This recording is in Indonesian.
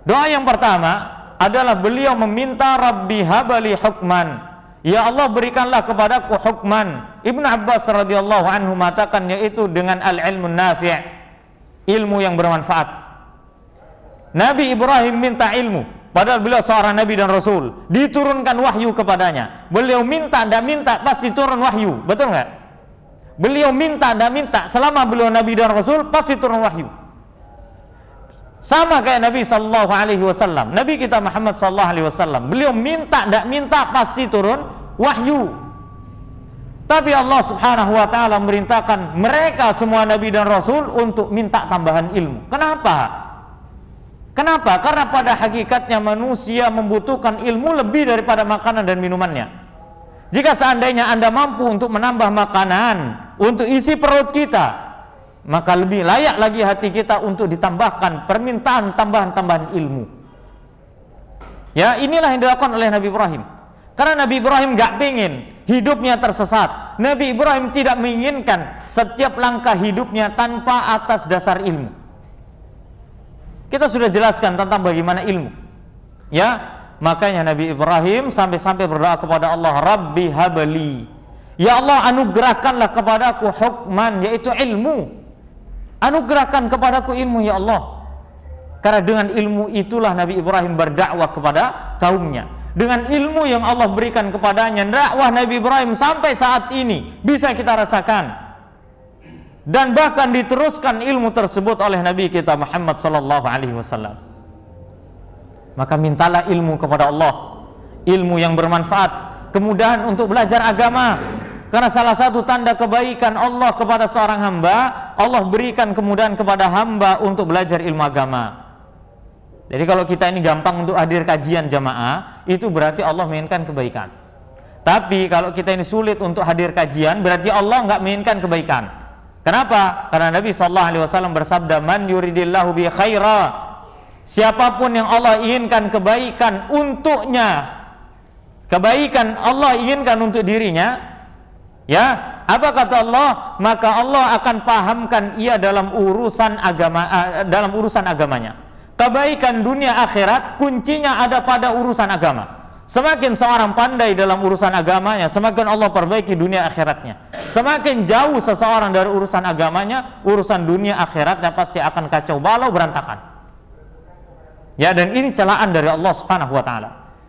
Doa yang pertama adalah beliau meminta Rabbi habali hukman, ya Allah berikanlah kepadaku hukman. Ibnu Abbas radhiyallahu anhu mengatakan yaitu dengan al-ilmun nafi', ilmu yang bermanfaat. Nabi Ibrahim minta ilmu, padahal beliau seorang nabi dan rasul, diturunkan wahyu kepadanya. Beliau minta, tidak minta, pasti turun wahyu, betul nggak? Beliau minta, tidak minta, selama beliau nabi dan rasul pasti turun wahyu. Sama kayak Nabi Sallallahu Alaihi Wasallam, Nabi kita Muhammad Sallallahu Alaihi Wasallam, beliau minta, tidak minta, pasti turun wahyu. Tapi Allah Subhanahu Wa Taala merintahkan mereka semua nabi dan rasul untuk minta tambahan ilmu. Kenapa? Kenapa? Karena pada hakikatnya manusia membutuhkan ilmu lebih daripada makanan dan minumannya. Jika seandainya Anda mampu untuk menambah makanan untuk isi perut kita, maka lebih layak lagi hati kita untuk ditambahkan permintaan tambahan-tambahan ilmu. Ya, inilah yang dilakukan oleh Nabi Ibrahim. Karena Nabi Ibrahim gak pengen hidupnya tersesat. Nabi Ibrahim tidak menginginkan setiap langkah hidupnya tanpa atas dasar ilmu. Kita sudah jelaskan tentang bagaimana ilmu. Ya, makanya Nabi Ibrahim sampai-sampai berdoa kepada Allah, Rabbi habli, ya Allah anugerahkanlah kepadaku hukman, yaitu ilmu. Anugerahkan kepadaku ilmu ya Allah. Karena dengan ilmu itulah Nabi Ibrahim berdakwah kepada kaumnya. Dengan ilmu yang Allah berikan kepadanya, dakwah Nabi Ibrahim sampai saat ini bisa kita rasakan. Dan bahkan diteruskan ilmu tersebut oleh Nabi kita Muhammad sallallahu alaihi wasallam. Maka mintalah ilmu kepada Allah, ilmu yang bermanfaat, kemudahan untuk belajar agama. Karena salah satu tanda kebaikan Allah kepada seorang hamba, Allah berikan kemudahan kepada hamba untuk belajar ilmu agama. Jadi kalau kita ini gampang untuk hadir kajian jamaah, itu berarti Allah menginginkan kebaikan. Tapi kalau kita ini sulit untuk hadir kajian, berarti Allah nggak menginginkan kebaikan. Kenapa? Karena Nabi SAW bersabda, Man yuridillahu bi khaira, siapapun yang Allah inginkan kebaikan untuknya, kebaikan Allah inginkan untuk dirinya, ya, apa kata Allah? Maka Allah akan pahamkan ia dalam urusan agama, dalam urusan agamanya. Kebaikan dunia akhirat kuncinya ada pada urusan agama. Semakin seorang pandai dalam urusan agamanya, semakin Allah perbaiki dunia akhiratnya. Semakin jauh seseorang dari urusan agamanya, urusan dunia akhiratnya pasti akan kacau balau berantakan. Ya, dan ini celaan dari Allah Subhanahu wa taala.